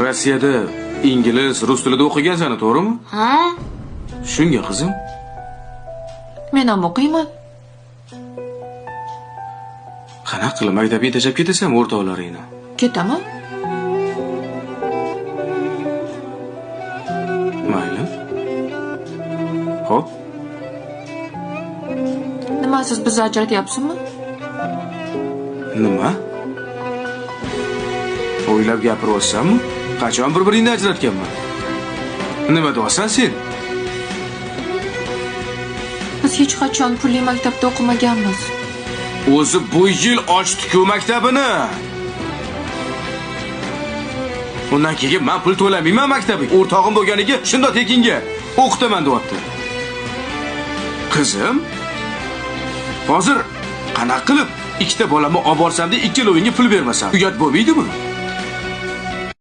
Rossiyada ingliz, rus tilida o'qigansan, to'g'rimi? Ha? Shunga qizim. Men ham o'qiyman. Qanaqa qilib maktabga tashlab ketasan o'rtoqlaringni? Ketaman. Mayli. Xo'p. Nima siz bizni ajratyapsizmi? Nima? O'ylab gapiryapsanmi? Qachon bir-biringni ajratganman? Nima deyapsan sen? Biz hech qachon pulli maktabda o'qimaganmiz. O'zi bu yil ochdi-ku maktabini. Undan keyin men pul to'lamayman maktabiga. O'rtog'im bo'lganiga shunday tekinga o'qitaman deyapti. Qizim, hozir qanaqa qilib ikkita bolamni olib borsam-da ikkalovingga pul bermasam, uyat bo'lmaydimi?